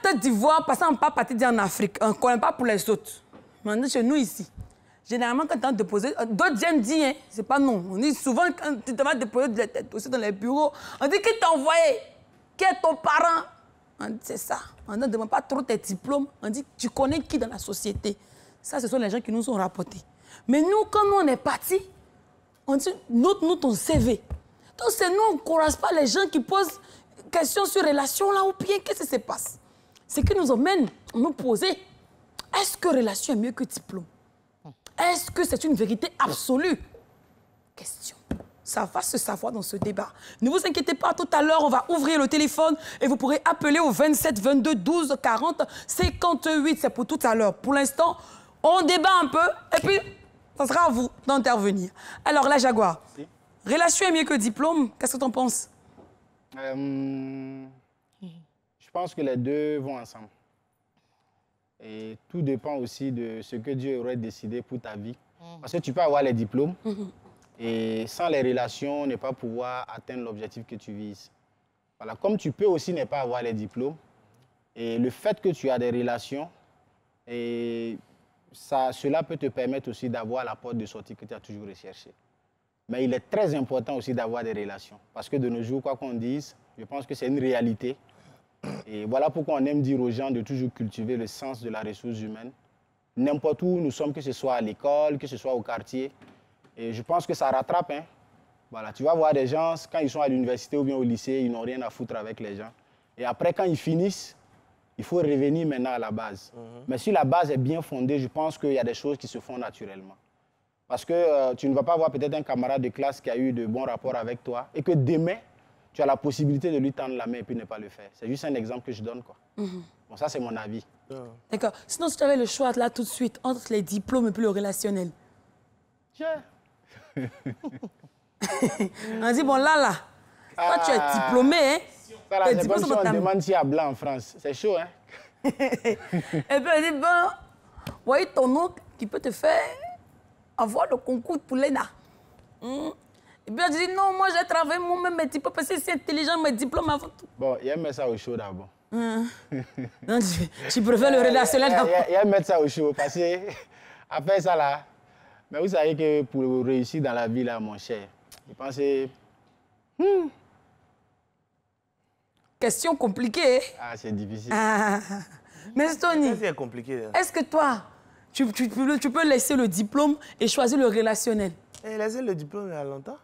Côte d'Ivoire, passant pas partir en Afrique, on ne connaît pas pour les autres. Maintenant, chez nous ici, généralement, quand tu as déposé, d'autres viennent dire, hein, c'est pas non. On dit souvent, quand tu te vas déposer des dossiers dans les bureaux, on dit qui t'a envoyé, qui est ton parent. On dit c'est ça. On ne demande pas trop tes diplômes. On dit tu connais qui dans la société. Ça, ce sont les gens qui nous ont rapportés. Mais nous, quand nous, on est partis, on dit nous ton CV. Donc, c'est nous, on n'encourage pas les gens qui posent questions sur relation là ou bien qu'est-ce qui se passe. Ce qui nous emmène à nous poser, est-ce que relation est mieux que diplôme? Est-ce que c'est une vérité absolue? Question. Ça va se savoir dans ce débat. Ne vous inquiétez pas, tout à l'heure, on va ouvrir le téléphone et vous pourrez appeler au 27 22 12 40 58. C'est pour tout à l'heure. Pour l'instant, on débat un peu et puis, ça sera à vous d'intervenir. Alors, la Jaguar, si. Relation est mieux que diplôme. Qu'est-ce que tu en penses? Je pense que les deux vont ensemble. Et tout dépend aussi de ce que Dieu aurait décidé pour ta vie. Parce que tu peux avoir les diplômes et sans les relations, ne pas pouvoir atteindre l'objectif que tu vises. Voilà. Comme tu peux aussi ne pas avoir les diplômes, et le fait que tu as des relations, et cela peut te permettre aussi d'avoir la porte de sortie que tu as toujours recherchée. Mais il est très important aussi d'avoir des relations. Parce que de nos jours, quoi qu'on dise, je pense que c'est une réalité. Et voilà pourquoi on aime dire aux gens de toujours cultiver le sens de la ressource humaine. N'importe où nous sommes, que ce soit à l'école, que ce soit au quartier. Et je pense que ça rattrape. Hein. Voilà, tu vas voir des gens, quand ils sont à l'université ou bien au lycée, ils n'ont rien à foutre avec les gens. Et après, quand ils finissent, il faut revenir maintenant à la base. Mais si la base est bien fondée, je pense qu'il y a des choses qui se font naturellement. Parce que tu ne vas pas avoir peut-être un camarade de classe qui a eu de bons rapports avec toi et que demain, tu as la possibilité de lui tendre la main et puis ne pas le faire. C'est juste un exemple que je donne, quoi. Bon, ça, c'est mon avis. D'accord. Sinon, si tu avais le choix là tout de suite entre les diplômes et puis le relationnel. Tiens. On dit, bon, là, toi, tu es diplômé, hein? C'est comme si on demande s'il y a blanc en France. C'est chaud, hein? Et puis, on dit, bon, voyez ton oncle qui peut te faire avoir le concours pour l'ENA. Et puis, on dit, non, moi, j'ai travaillé moi-même mes diplômes parce que c'est intelligent, mes diplômes avant tout. Bon, il y a mettre ça au chaud d'abord. Non, tu préfères le relationnel d'abord. Il y a mettre ça au chaud parce que, après ça, là, mais vous savez que pour réussir dans la vie, là, mon cher, je pensais... Question compliquée. Ah, c'est difficile. Mais Tony, c'est compliqué. Est-ce que toi, tu peux laisser le diplôme et choisir le relationnel? Laisser le diplôme il y a longtemps.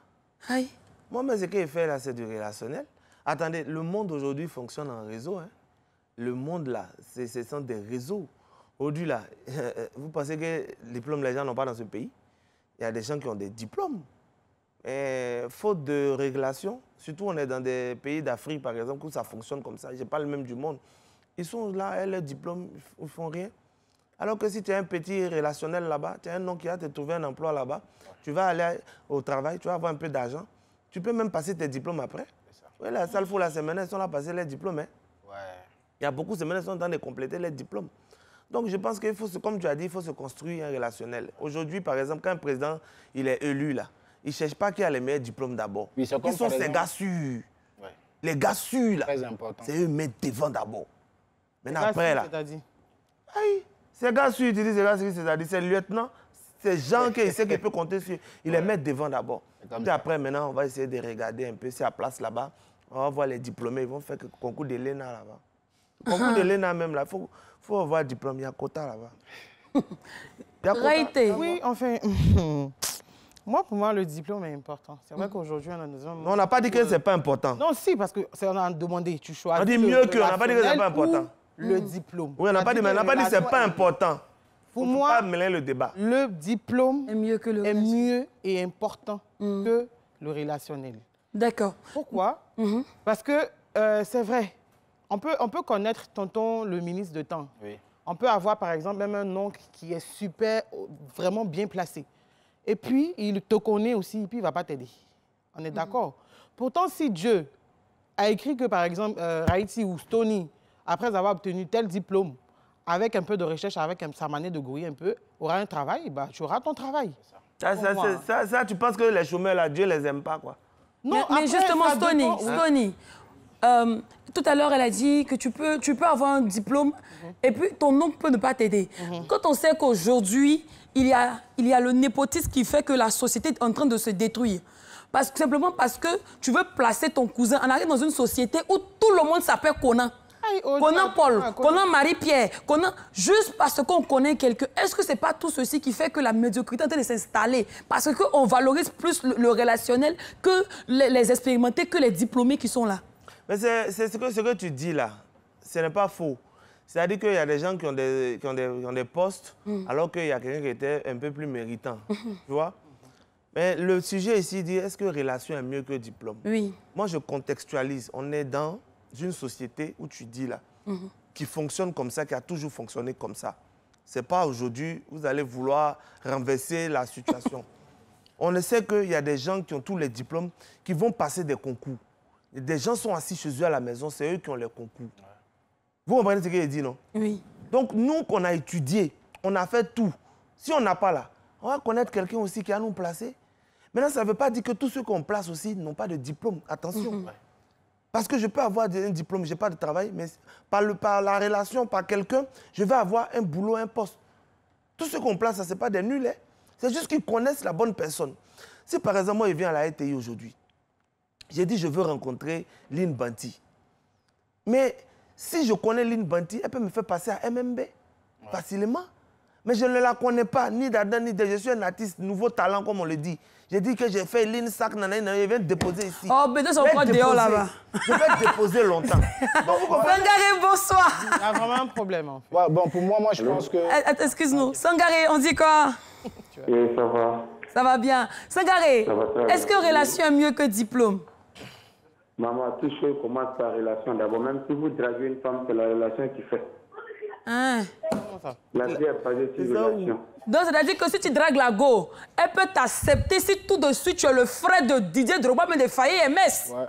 Aïe. Moi, mais ce que je fais là, c'est du relationnel. Attendez, le monde aujourd'hui fonctionne en réseau. Hein. Le monde là, ce sont des réseaux. Aujourd'hui là, vous pensez que les diplômes, les gens n'ont pas dans ce pays? Il y a des gens qui ont des diplômes. Et, faute de régulation, surtout on est dans des pays d'Afrique par exemple où ça fonctionne comme ça, je parle même du monde. Ils sont là, leurs diplômes, ils ne font rien. Alors que si tu as un petit relationnel là-bas, tu as un homme qui va te trouver un emploi là-bas, tu vas aller au travail, tu vas avoir un peu d'argent, tu peux même passer tes diplômes après. Oui, la salle faut la semaine, ils sont là passer les diplômes. Hein. Ouais. Il y a beaucoup de semaines, ils sont en train de compléter les diplômes. Donc je pense qu'il faut, comme tu as dit, il faut se construire un relationnel. Aujourd'hui, par exemple, quand un président il est élu là, il ne cherche pas qui a les meilleurs diplômes d'abord. Oui, qui sont ces gars sûrs. Ouais. Les gars sûrs, là. Très important. C'est eux qui mettent devant d'abord. Maintenant, après, là. C'est-à-dire? Ces gars sûrs, tu dis, ces gars sûrs, c'est-à-dire, c'est le lieutenant. Ces gens qu'il sait qu'il peut compter sur, il les met devant d'abord. Puis après, maintenant, on va essayer de regarder un peu si à place là-bas. On va voir les diplômés. Ils vont faire le concours de l'ENA là-bas. Le concours de l'ENA même, là. Il faut avoir un diplôme. Il y a quota là-bas. Oui, enfin. Moi, pour moi, le diplôme est important. C'est vrai qu'aujourd'hui, on n'a pas dit que ce n'est pas important. Non, si, parce qu'on a demandé, tu choisis. On dit mieux que, on n'a pas dit que ce n'est pas important. Le diplôme. Oui, on n'a pas dit, mais on n'a pas dit que ce n'est pas important. Pour moi, pas mêler le débat. Le diplôme est mieux et important que le relationnel. D'accord. Pourquoi? Parce que c'est vrai, on peut connaître tonton le ministre de temps. Oui. On peut avoir, par exemple, même un oncle qui est super, vraiment bien placé. Et puis, il te connaît aussi, et puis il ne va pas t'aider. On est d'accord? Pourtant, si Dieu a écrit que, par exemple, Raïti ou Stony, après avoir obtenu tel diplôme, avec un peu de recherche, avec sa manière de grouiller un peu, aura un travail, bah, tu auras ton travail. Ça, tu penses que les chômeurs, là, Dieu ne les aime pas, quoi? Non, mais justement, Stony, tout à l'heure, elle a dit que tu peux avoir un diplôme et puis ton oncle peut ne pas t'aider. Quand on sait qu'aujourd'hui, il y a le népotisme qui fait que la société est en train de se détruire. Simplement parce que tu veux placer ton cousin. On arrive dans une société où tout le monde s'appelle Conan. Conan Paul, Conan Marie-Pierre, Conan... Juste parce qu'on connaît quelqu'un. Est-ce que ce n'est pas tout ceci qui fait que la médiocrité est en train de s'installer? Parce qu'on valorise plus le relationnel que les expérimentés, que les diplômés qui sont là. Mais c'est ce que tu dis là. Ce n'est pas faux. C'est-à-dire qu'il y a des gens qui ont des postes alors qu'il y a quelqu'un qui était un peu plus méritant. Tu vois? Mais le sujet ici dit, est-ce que relation est mieux que diplôme? Oui. Moi, je contextualise. On est dans une société où tu dis là, qui fonctionne comme ça, qui a toujours fonctionné comme ça. Ce n'est pas aujourd'hui, vous allez vouloir renverser la situation. On sait qu'il y a des gens qui ont tous les diplômes, qui vont passer des concours. Des gens sont assis chez eux à la maison, c'est eux qui ont les concours. Vous comprenez ce qu'il dit, non? Oui. Donc, nous, qu'on a étudié, on a fait tout. Si on n'a pas là, on va connaître quelqu'un aussi qui va nous placer. Maintenant, ça ne veut pas dire que tous ceux qu'on place aussi n'ont pas de diplôme. Attention. Parce que je peux avoir un diplôme, je n'ai pas de travail, mais par la relation, par quelqu'un, je vais avoir un boulot, un poste. Tous ceux qu'on place, ce n'est pas des nuls. Hein? C'est juste qu'ils connaissent la bonne personne. Si par exemple, moi, je viens à la RTI aujourd'hui, j'ai dit je veux rencontrer Lynn Banti. Mais si je connais Lynn Banti, elle peut me faire passer à MMB facilement. Mais je ne la connais pas, ni d'Adam, ni de... Je suis un artiste, nouveau talent, comme on le dit. J'ai dit que j'ai fait Lynn Sac, je viens déposer ici. Oh, mais ils sont encore dehors là-bas. Je vais déposer longtemps. Sangaré, bonsoir. Il y a vraiment un problème, en fait. Ouais, bon, pour moi, je pense que... Excuse-nous. Sangaré, on dit quoi? Oui, ça va. Ça va bien. Sangaré, est-ce que relation est mieux que diplôme? Maman, toute chose commence par relation. D'abord, même si vous draguez une femme, c'est la relation qui fait. Hein? La vie est basée sur relation. Donc, c'est-à-dire que si tu dragues la go, elle peut t'accepter si tout de suite tu es le frère de Didier Drogba, mais de Faye et MS. Ouais.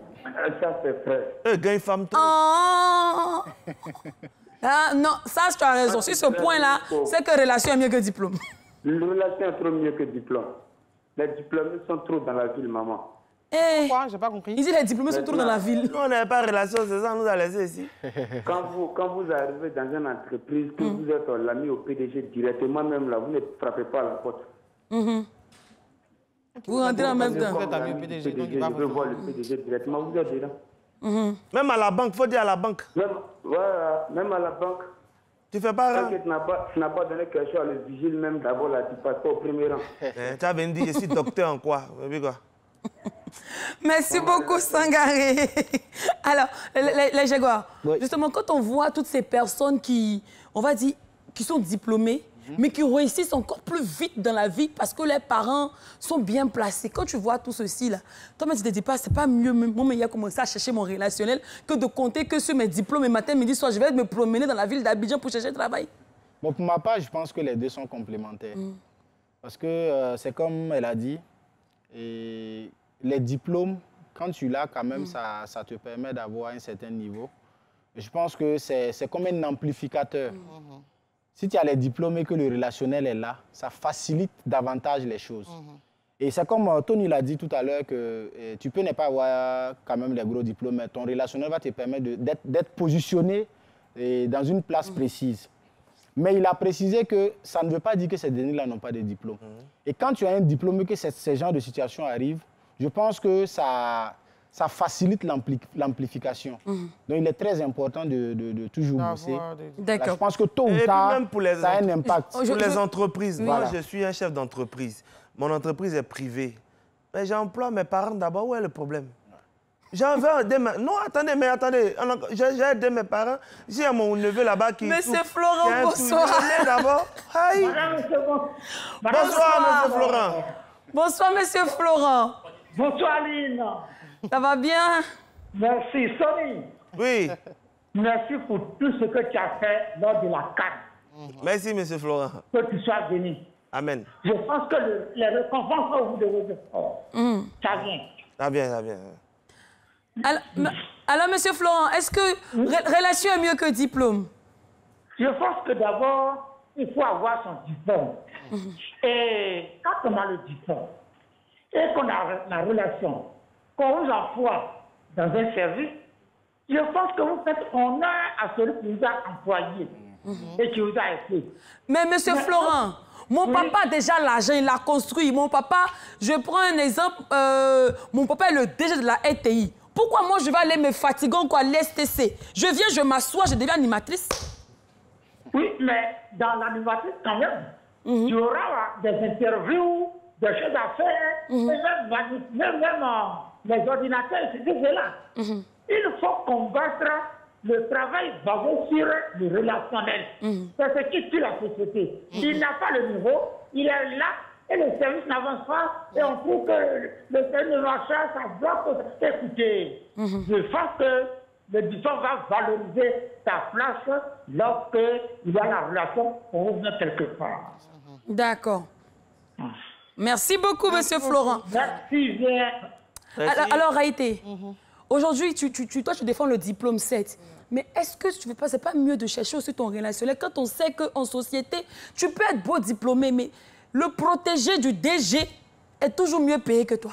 Ça, c'est vrai. Elle gagne femme trop. Oh. Ah, non, ça, tu as raison. Sur ce point-là, c'est que relation est mieux que diplôme. Une relation est trop mieux que diplôme. Les diplômés sont trop dans la ville, maman. Pourquoi? J'ai pas compris. Il dit les diplômés sont trop dans la ville. Nous, on n'avait pas de relation, c'est ça, on nous a laissé ici. Quand vous arrivez dans une entreprise, que vous êtes l'ami au PDG directement, même là, vous ne frappez pas à la porte. Vous rentrez en même temps. Vous êtes ami au PDG, donc il va vous voir le PDG directement, vous êtes dedans. Même à la banque, il faut dire à la banque. Même à la banque. Tu fais pas rang. Tu n'as pas donné quelque chose à le vigile, même d'abord là, tu passes pas au premier rang. Tu avais dit, je suis docteur en quoi? Merci beaucoup, Sangaré. Alors, les Jaguars, justement, quand on voit toutes ces personnes qui, on va dire, qui sont diplômées, mais qui réussissent encore plus vite dans la vie parce que leurs parents sont bien placés. Quand tu vois tout ceci, là, toi-même, tu te dis pas, c'est pas mieux, moi, mais il a commencé à chercher mon relationnel que de compter que sur mes diplômes et matin, midi, soir, je vais me promener dans la ville d'Abidjan pour chercher travail. Bon, pour ma part, je pense que les deux sont complémentaires. Parce que c'est comme elle a dit, et les diplômes, quand tu l'as, quand même, ça te permet d'avoir un certain niveau. Je pense que c'est comme un amplificateur. Si tu as les diplômes et que le relationnel est là, ça facilite davantage les choses. Et c'est comme Tony l'a dit tout à l'heure, que tu peux ne pas avoir quand même les gros diplômes, mais ton relationnel va te permettre d'être positionné dans une place précise. Mais il a précisé que ça ne veut pas dire que ces derniers-là n'ont pas de diplôme. Et quand tu as un diplôme et que ce genre de situation arrive, je pense que ça facilite l'amplification. Donc, il est très important de toujours bosser. D'accord. Je pense que tôt ou tard, ça a un impact. Pour les entreprises, Voilà. moi, je suis un chef d'entreprise. Mon entreprise est privée. Mais j'emploie mes parents d'abord. Où est le problème? J'en veux aider mes... Non, attendez. J'ai aidé mes parents. J'ai mon neveu là-bas qui... Monsieur Florent, bonsoir. D'abord. Bonsoir, Monsieur Florent. Bonsoir, Monsieur Florent. Bonsoir, Lynn. Ça va bien? Merci, Sonny. Oui. Merci pour tout ce que tu as fait lors de la CAN. Merci, Monsieur Florent. Que tu sois béni. Amen. Je pense que les récompenses au bout de vos efforts, ça vient. Ça vient. Alors, Monsieur Florent, est-ce que relation est mieux que diplôme? Je pense que d'abord, il faut avoir son diplôme. Et quand on a le diplôme et qu'on a la relation, qu'on vous emploie dans un service, je pense que vous faites honneur à celui qui vous a employé et qui vous a aidé. Mais monsieur Florent, mon papa a déjà l'argent, il l'a construit. Mon papa, je prends un exemple, mon papa est le DG de la RTI. Pourquoi moi je vais aller me fatiguer encore à l'STC? Je viens, je m'assois, je deviens animatrice. Oui, mais dans l'animatrice quand même, il y aura des interviews, des choses à faire, et même les ordinateurs, c'est cela. Il faut combattre le travail basé sur le relationnel. C'est ce qui tue la société. Il n'a pas le niveau, il est là, et le service n'avance pas, et on trouve que le service de l'achat, ça bloque. Écoutez, je pense que le diplôme va valoriser ta place lorsqu'il y a la relation pour revenir quelque part. D'accord. Merci beaucoup, monsieur Florent. Merci bien. Alors, Haïté, aujourd'hui, toi, tu défends le diplôme 7. Mais est-ce que tu veux pas, c'est pas mieux de chercher aussi ton relationnel quand on sait qu'en société, tu peux être beau diplômé, mais le protégé du DG est toujours mieux payé que toi.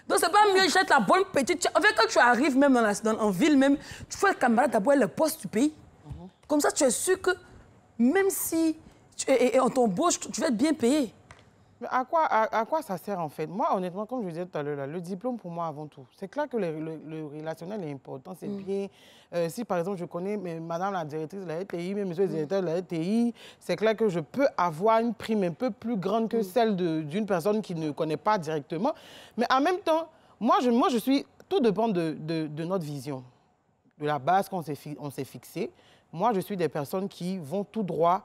Donc, c'est pas mieux d'être la bonne petite... En fait, quand tu arrives même en ville, même, tu fais le camarade d'abord le poste du pays. Comme ça, tu es sûr que même si on t'embauche, tu vas être bien payé. Mais à quoi ça sert en fait? Moi, honnêtement, comme je disais tout à l'heure, le diplôme pour moi avant tout. C'est clair que le relationnel est important, c'est bien. Si par exemple je connais madame la directrice de la RTI, mais monsieur le directeur de la RTI, c'est clair que je peux avoir une prime un peu plus grande que celle d'une personne qui ne connaît pas directement. Mais en même temps, moi je suis... Tout dépend de notre vision, de la base qu'on s'est fixée. Moi, je suis des personnes qui vont tout droit,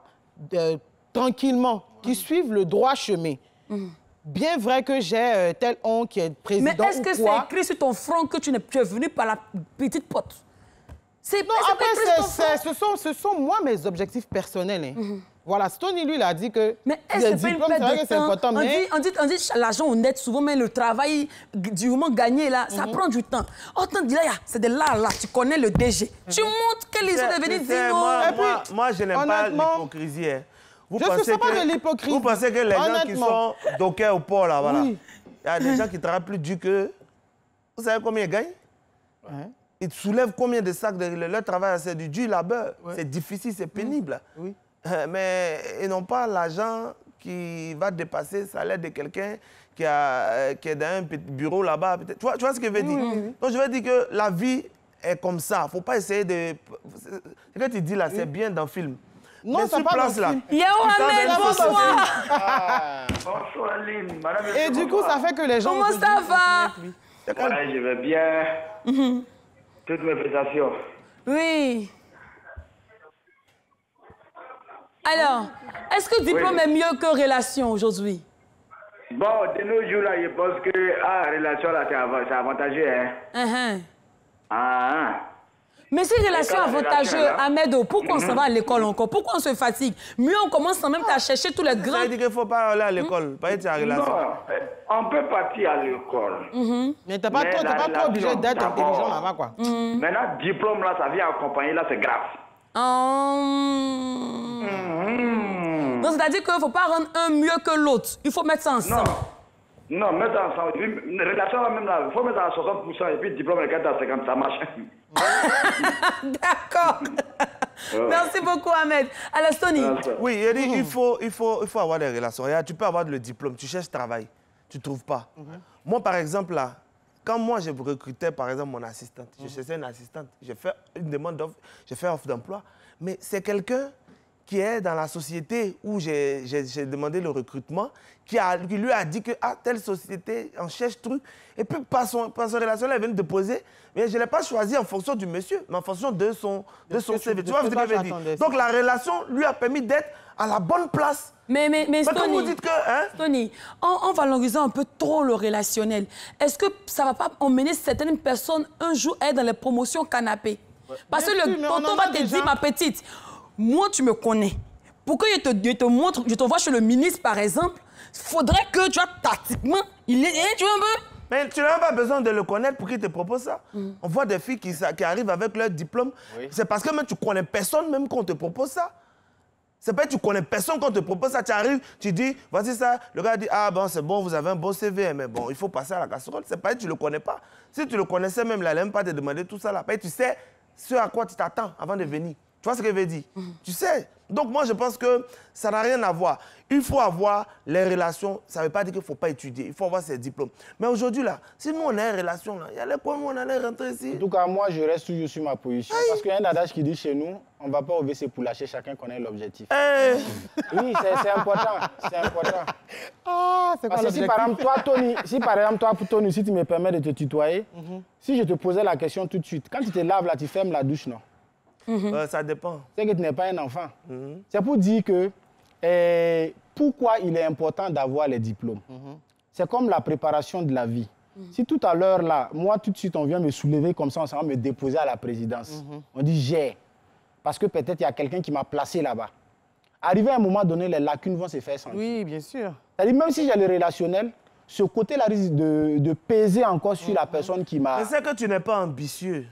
tranquillement, qui suivent le droit chemin. Bien vrai que j'ai tel on qui est président ou quoi. Mais est-ce que c'est écrit sur ton front que tu es venu par la petite porte? Non, après, ce sont moi mes objectifs personnels. Voilà, Stony, lui, il a dit que mais est-ce que c'est pas une perte de temps? Important, on dit l'argent honnête, souvent, mais le travail durement gagné, là, ça prend du temps. Autant dire, c'est de là, tu connais le DG. Tu montres qu'ils sont devenus dignes. Moi, je n'aime pas l'hypocrisie. Je ne sais pas de l'hypocrisie. Vous pensez que les gens qui sont dockers au port, là, voilà. Il y a des gens qui travaillent plus dur que... Vous savez combien ils gagnent? Ils soulèvent combien de sacs? Leur travail, c'est du dur labeur. C'est difficile, c'est pénible. Mais ils n'ont pas l'argent qui va dépasser le salaire de quelqu'un qui est dans un petit bureau là-bas. Tu vois ce que je veux dire? Donc, je veux dire que la vie est comme ça. Il ne faut pas essayer de... Ce que tu dis là, c'est bien dans le film. Non, c'est pas dans le film. Yo, Ahmed, bonsoir. Bonsoir, Aline. Madame, et du coup, ça fait que les gens... Comment ça va? Ouais, je vais bien. Toutes mes prestations. Oui. Alors, est-ce que diplôme est mieux que relation aujourd'hui? Bon, de nos jours, là, je pense que relation, là, c'est avantageux. Hein? Mais si relation avantageuse, Ahmed, pourquoi on s'en va à l'école encore? Pourquoi on se fatigue? Mieux, on commence même à chercher tous les grands... Ça veut dire qu'il ne faut pas aller à l'école, pas être en relation. Non, on peut partir à l'école. Mais tu n'es pas trop obligé d'être intelligent là-bas, quoi. Maintenant, diplôme, là, ça vient accompagner, là, c'est grave. Donc, c'est-à-dire qu'il ne faut pas rendre un mieux que l'autre. Il faut mettre ça ensemble. Non, mettre ça ensemble. Une relation, là, même là, il faut mettre à 60% et puis diplôme, le 4 à 50, ça marche. D'accord. Merci beaucoup, Ahmed. Alors, Stony. Oui, il faut avoir des relations. Regarde, tu peux avoir le diplôme, tu cherches travail, tu ne trouves pas. Moi, par exemple, là, quand moi, je recrutais, par exemple, mon assistante, je cherchais une assistante, j'ai fait une demande d'offre, j'ai fait offre d'emploi, mais c'est quelqu'un qui est dans la société où j'ai demandé le recrutement, qui lui a dit que telle société, on cherche truc, et puis par son relationnel, elle vient de poser, mais je ne l'ai pas choisi en fonction du monsieur, mais en fonction de son CV. Tu vois ce que je veux dire? Donc la relation lui a permis d'être à la bonne place. Mais Stony, vous dites que, Stony, en valorisant un peu trop le relationnel, est-ce que ça ne va pas emmener certaines personnes un jour à être dans les promotions canapé? Parce que le tonton va te dire, ma petite, moi, tu me connais. Pour que je te montre, je te vois chez le ministre, par exemple, il faudrait que, tu vois, tactiquement, tu vois un peu... Mais tu n'as pas besoin de le connaître pour qu'il te propose ça. On voit des filles qui arrivent avec leur diplôme. C'est parce que même tu connais personne, même qu'on te propose ça. C'est pas que tu connais personne quand on te propose ça, tu arrives, tu dis, voici ça. Le gars dit, ah bon, c'est bon, vous avez un bon CV, mais bon, il faut passer à la casserole. C'est pas que tu le connais pas. Si tu le connaissais même, il n'allait même pas te demander tout ça là. Tu sais ce à quoi tu t'attends avant de venir. Tu vois ce que je veux dire? Tu sais. Donc moi, je pense que ça n'a rien à voir. Il faut avoir les relations. Ça ne veut pas dire qu'il ne faut pas étudier. Il faut avoir ses diplômes. Mais aujourd'hui, là, si nous, on a une relation, là, il y a les points où on allait rentrer ici. En tout cas, moi, je reste toujours sur ma position. Aïe. Parce qu'il y a un adage qui dit chez nous, on ne va pas au WC pour lâcher, chacun connaît l'objectif. Oui, c'est important. C'est important. Ah, c'est quoi parce que si par exemple, toi, Tony, si tu me permets de te tutoyer, si je te posais la question tout de suite, quand tu te laves là, tu fermes la douche, non? Ça dépend. C'est que tu n'es pas un enfant. C'est pour dire que pourquoi il est important d'avoir les diplômes. C'est comme la préparation de la vie. Si tout à l'heure, là, moi, tout de suite, on vient me soulever comme ça, on va me déposer à la présidence. On dit j'ai. Parce que peut-être il y a quelqu'un qui m'a placé là-bas. Arrivé à un moment donné, les lacunes vont se faire sentir. Oui, bien sûr. C'est-à-dire, même si j'ai le relationnel, ce côté-là risque de peser encore sur la personne qui m'a... Mais c'est que tu n'es pas ambitieux.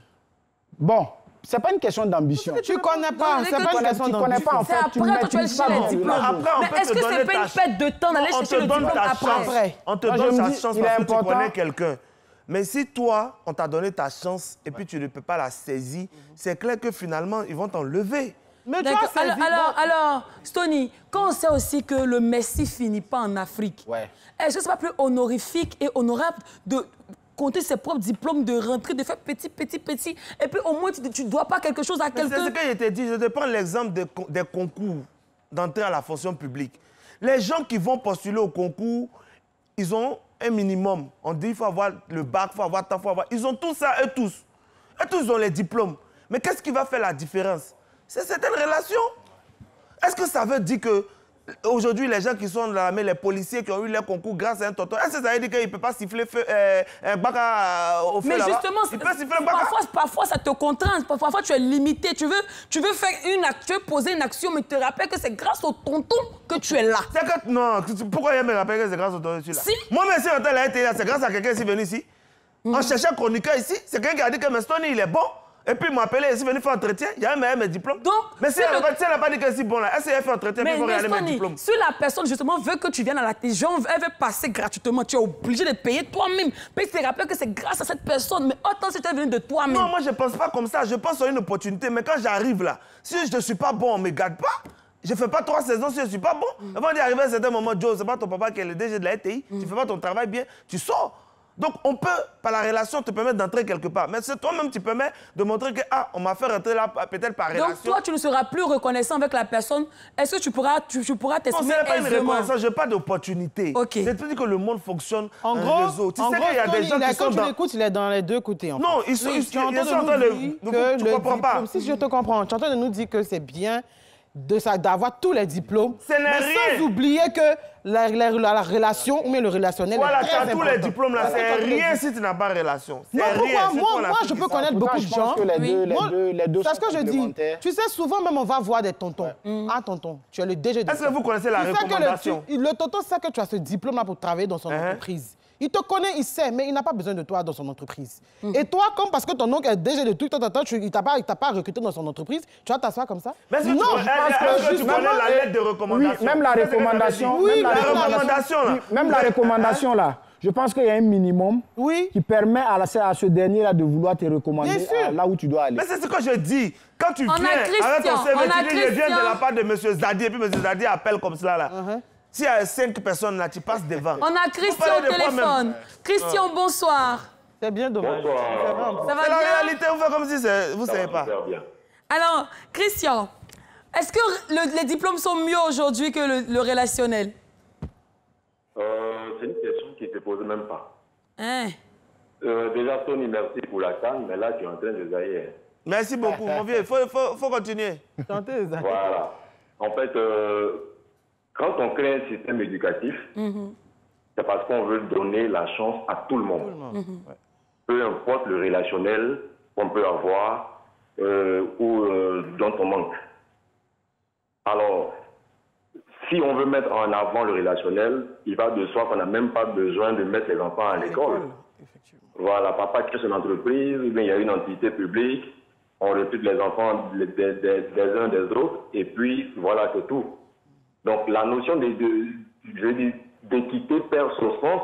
Bon. C'est pas une question d'ambition. Tu connais pas, c'est pas une question d'ambition. Tu connais pas en fait. C'est après quand tu vas chercher les diplômes. Mais est-ce que c'est pas une perte de temps d'aller chercher le diplôme après? On te donne ta chance parce que tu connais quelqu'un. Mais si toi, on t'a donné ta chance et puis tu ne peux pas la saisir, c'est clair que finalement, ils vont t'enlever. Mais toi, alors, Stony, quand on sait aussi que le Messi finit pas en Afrique, est-ce que c'est pas plus honorifique et honorable de compter ses propres diplômes, de rentrer, de faire petit, et puis au moins tu ne dois pas quelque chose à quelqu'un? C'est ce que je t'ai dit. Je te prends l'exemple des concours d'entrée à la fonction publique. Les gens qui vont postuler au concours, ils ont un minimum. On dit qu'il faut avoir le bac, il faut avoir tant, faut avoir... Ils ont tout ça, eux tous. Eux tous ont les diplômes. Mais qu'est-ce qui va faire la différence? C'est certaines relations. Est-ce que ça veut dire que aujourd'hui, les gens qui sont dans l'armée, les policiers qui ont eu leur concours grâce à un tonton, est-ce que ça veut dire qu'il ne peut pas siffler un bac au feu? Mais là-bas? justement, il peut siffler un bac parfois ça te contraint, parfois tu es limité. Tu veux faire tu veux poser une action, mais tu te rappelles que c'est grâce au tonton que tu es là. Non, pourquoi il me rappelle que c'est grâce au tonton que je suis là? Si. Moi-même, si on a été là, c'est grâce à quelqu'un qui est venu ici. En cherchant un chroniqueur ici, c'est quelqu'un qui a dit que Stony, il est bon. Et puis il m'a appelé, il est venu faire entretien, il y a mes diplômes. Donc, mais si elle n'a pas dit que c'est bon là, elle s'est fait entretien, puis il va regarder mes diplômes. Si la personne justement veut que tu viennes à la télévision, elle veut passer gratuitement, tu es obligé de payer toi-même. Puis tu te rappelles que c'est grâce à cette personne, mais autant si tu es venu de toi-même. Non, moi je ne pense pas comme ça, je pense à une opportunité. Mais quand j'arrive là, si je ne suis pas bon, on ne me garde pas. Je ne fais pas 3 saisons si je ne suis pas bon. Avant d'y arriver à un certain moment, Joe, ce n'est pas ton papa qui est le DG de la RTI, tu ne fais pas ton travail bien, tu sors. Donc, on peut, par la relation, te permettre d'entrer quelque part. Mais c'est toi-même qui permets de montrer que, on m'a fait rentrer là, peut-être par relation. Donc, toi, tu ne seras plus reconnaissant avec la personne. Est-ce que tu pourras t'exprimer aisément? Non, ce n'est pas une reconnaissance, je n'ai pas d'opportunité. OK. C'est tout dit que le monde fonctionne en gros, réseau. Tu sais qu'il y a des gens qui sont quand tu l'écoutes, il est dans les deux côtés. Non, ils sont en train de... Tu comprends pas. Si je te comprends, tu es en train de nous dire que c'est bien d'avoir tous les diplômes, mais sans oublier que la relation ou bien le relationnel voilà, est très important. Voilà, tu as tous les diplômes là, c'est rien si tu n'as pas relation. Non, pourquoi? Moi, je peux connaître beaucoup de gens. Les deux c'est ce que je dis. Tu sais, souvent même, on va voir des tontons. Ah, tonton, tu es le DG de... Est-ce que vous connaissez la recommandation? Le tonton sait que tu as ce diplôme-là pour travailler dans son entreprise. Il te connaît, il sait, mais il n'a pas besoin de toi dans son entreprise. Et toi, comme parce que ton oncle est DG de tout, il ne t'a pas recruté dans son entreprise, tu vas t'asseoir comme ça? Mais non, je pense que tu connais la lettre de recommandation. Oui, même la recommandation. Oui, la recommandation là. Même la recommandation là. Je pense qu'il y a un minimum qui permet à ce dernier-là de vouloir te recommander là où tu dois aller. Mais c'est ce que je dis. Quand tu viens avec ton CV, tu dis, je viens de la part de M. Zadi, et puis M. Zadi appelle comme cela là. S'il y a 5 personnes là, tu passes devant. On a Christian au téléphone. Christian, bonsoir. C'est bien dommage. Bonsoir. Ça va bien? La réalité, vous faites comme si vous ne savez pas. Bien. Alors, Christian, est-ce que les diplômes sont mieux aujourd'hui que le relationnel? C'est une question qui ne se pose même pas. Hein? Déjà, Tony, merci pour la canne, mais là, tu es en train de zailler. Merci beaucoup, mon vieux. Il faut continuer. Voilà. En fait, quand on crée un système éducatif, c'est parce qu'on veut donner la chance à tout le monde. Peu importe le relationnel qu'on peut avoir ou dont on manque. Alors, si on veut mettre en avant le relationnel, il va de soi qu'on n'a même pas besoin de mettre les enfants à l'école. Voilà, papa crée son entreprise, ou bien il y a une entité publique, on répète les enfants des uns des autres, et puis voilà, c'est tout. Donc la notion d'équité perd son sens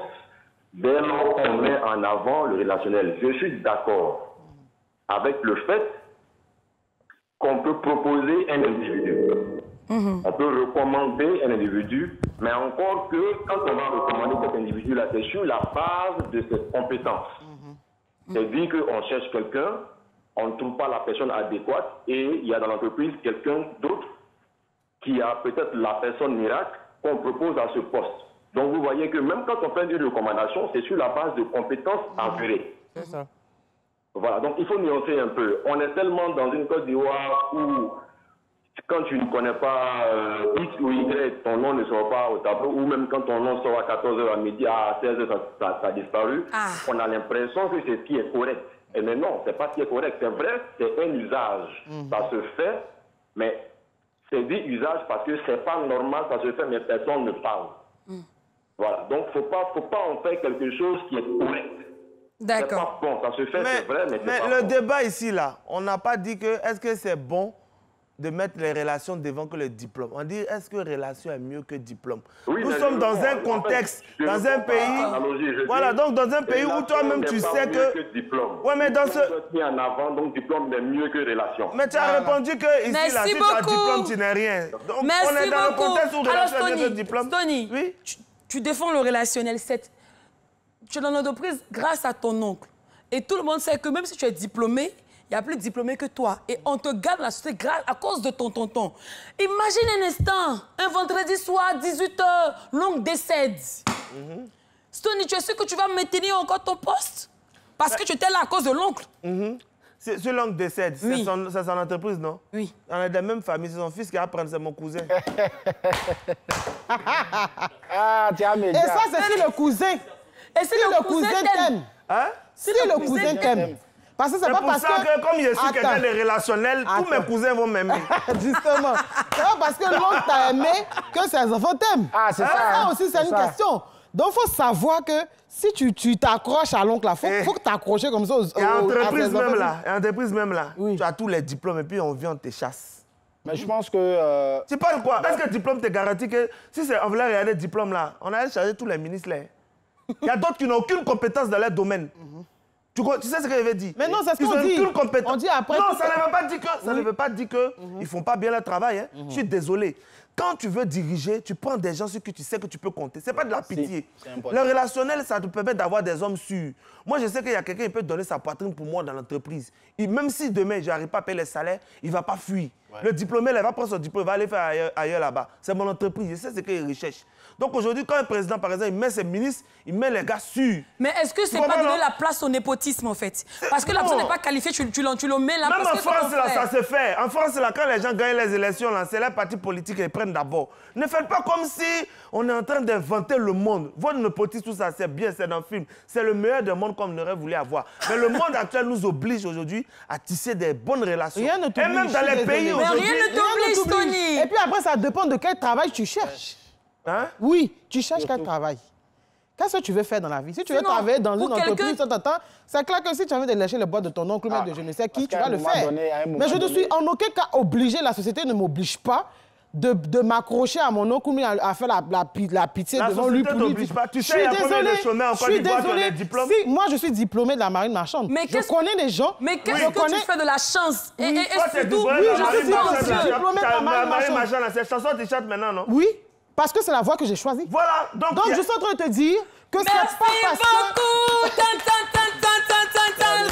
dès lors qu'on met en avant le relationnel. Je suis d'accord avec le fait qu'on peut proposer un individu. On peut recommander un individu, mais encore que quand on va recommander cet individu-là, c'est sur la base de ses compétences. C'est-à-dire qu'on cherche quelqu'un, on ne trouve pas la personne adéquate et il y a dans l'entreprise quelqu'un d'autre qui a peut-être la personne miracle qu'on propose à ce poste. Donc vous voyez que même quand on fait une recommandation, c'est sur la base de compétences avérées. C'est ça. Voilà, donc il faut nuancer un peu. On est tellement dans une Côte d'Ivoire où quand tu ne connais pas X ou Y, ton nom ne sort pas au tableau, ou même quand ton nom sort à 14h à midi, à 16h, ça a disparu, on a l'impression que c'est ce qui est correct. Mais non, c'est pas ce qui est correct. C'est vrai, c'est un usage. Ça se fait, mais c'est dit usage parce que c'est pas normal, ça se fait, mais personne ne parle. Voilà, donc faut pas en faire quelque chose qui est correct. D'accord. C'est pas bon, ça se fait, c'est vrai, mais c'est pas le bon. débat ici, là, on n'a pas dit que est-ce que c'est bon de mettre les relations devant que le diplôme. On dit, est-ce que relation est mieux que diplôme? Oui, nous sommes dans un contexte, dans un pays... Voilà, donc dans un pays où toi-même tu sais que... Oui, mais dans ce... mis en avant, donc diplôme est mieux que relation. Mais tu as répondu que ici, là, si tu as diplôme, tu n'es rien. Donc, Merci on est dans beaucoup. le contexte où relation est mieux que Alors, diplôme. Tony, oui? tu défends le relationnel. Tu es dans l'entreprise grâce à ton oncle. Et tout le monde sait que même si tu es diplômé, il y a plus de diplômés que toi. Et on te garde la société à cause de ton tonton. Imagine un instant, un vendredi soir, 18h, l'oncle décède. Stony, tu es sûr que tu vas maintenir encore ton poste? Parce que tu étais là à cause de l'oncle. Ce l'oncle décède, Oui. c'est son entreprise, non? Oui. On est des mêmes familles, c'est son fils qui va prendre, c'est mon cousin. Ah, tu as mes Et ça, c'est si le cousin. Et si le cousin t'aime. Hein? Si le cousin t'aime. Parce que c'est pas pour parce ça que, comme je suis quelqu'un de Attends. relationnel, tous mes cousins vont m'aimer. Justement. C'est pas parce que l'oncle t'a aimé que ses enfants t'aiment. Ah, c'est ça. Ça aussi, c'est une question. Donc, il faut savoir que si tu t'accroches à l'oncle, il faut que t'accrocher comme ça aux Et entreprise à ses même enfants. là, entreprise même là, Oui. tu as tous les diplômes et puis on vient, on te chasse. Mais je pense que... Tu parles quoi? Est-ce que le diplôme te garantit que si on voulait regarder le diplôme là, on allait charger tous les ministres là? Il y a d'autres qui n'ont aucune compétence dans leur domaine. Tu sais ce que je veux dire? Mais non, c'est ce Ils qu'on ont dit. aucune compétence. On dit après... Non, ça ne veut pas dire que ça ne veut pas dire que ils font pas bien leur travail. Hein. Je suis désolé. Quand tu veux diriger, tu prends des gens sur qui tu sais que tu peux compter. C'est pas de la pitié. Le relationnel, ça te permet d'avoir des hommes sûrs. Moi, je sais qu'il y a quelqu'un qui peut donner sa poitrine pour moi dans l'entreprise. Même si demain, je n'arrive pas à payer les salaires, il ne va pas fuir. Ouais. Le diplômé, il va prendre son diplôme, il va aller faire ailleurs là-bas. C'est mon entreprise, je sais ce qu'il recherche. Donc aujourd'hui, quand un président, par exemple, il met ses ministres, il met les gars sûrs. Mais est-ce que c'est pas donner la place au népotisme, en fait? Parce que la personne n'est pas qualifiée, tu le mets là. Même parce en France, là, ça se fait. En France, là, quand les gens gagnent les élections, c'est les partis politiques qui les prennent d'abord. Ne faites pas comme si on est en train d'inventer le monde. Votre népotisme, tout ça, c'est bien, c'est dans le film. C'est le meilleur des mondes comme on aurait voulu avoir. Mais le monde actuel nous oblige aujourd'hui à tisser des bonnes relations. Rien ne t'oblige. Et même dans les pays aujourd'hui... Mais rien ne t'oblige, Tony. Et puis après, ça dépend de quel travail tu cherches. Hein? Oui, tu cherches quel travail. Qu'est-ce que tu veux faire dans la vie? Si tu veux travailler dans une entreprise, c'est clair que si tu as envie de lâcher le bois de ton oncle, de je ne sais qui, tu vas le faire. Mais je ne suis en aucun cas obligé, la société ne m'oblige pas de m'accrocher à mon oncle à faire la pitié devant lui. La société t'oblige pas. Tu sais, il y a combien de chômeurs en Côte d'Ivoire qui ont des diplômes? Si, moi, je suis diplômé de la marine marchande. Je connais des gens. Mais qu'est-ce que tu fais de la chance? Et surtout, oui, je suis diplômé de la marine marchande. C'est chanson que tu chantes maintenant, non? Oui. Parce que c'est la voie que j'ai choisie. Voilà. Donc je suis en train de te dire que c'est pas parce que...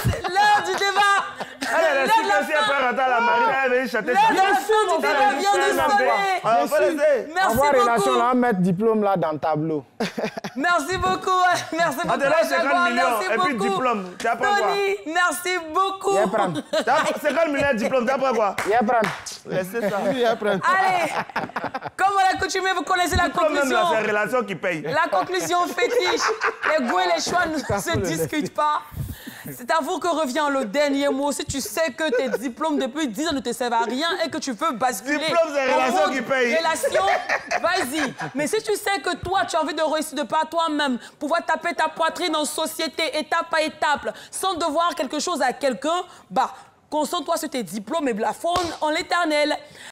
C'est l'heure du débat. Elle est si elle peut rentrer à la marine, elle va venir chanter ça. Bien sûr, mon frère vient de sonner. Merci beaucoup. Relation là, mettre diplôme là dans le tableau. Merci beaucoup. Merci beaucoup. Là, 50 millions et puis diplôme. Tu apprends quoi? Tony, merci beaucoup. 50 millions de diplôme, tu apprends quoi? Laissez ça. Allez, comme à l'accoutumée, vous connaissez la conclusion. C'est la relation qui paye. La conclusion fétiche. Les goûts et les choix ne se discutent pas. C'est à vous que revient le dernier mot. Si tu sais que tes diplômes depuis 10 ans ne te servent à rien et que tu veux basculer... Diplôme, c'est relation qui paye. Relation, vas-y. Mais si tu sais que toi, tu as envie de réussir de par toi-même, pouvoir taper ta poitrine en société, étape à étape, sans devoir quelque chose à quelqu'un, bah... Concentre-toi sur tes diplômes et plafonne en l'éternel.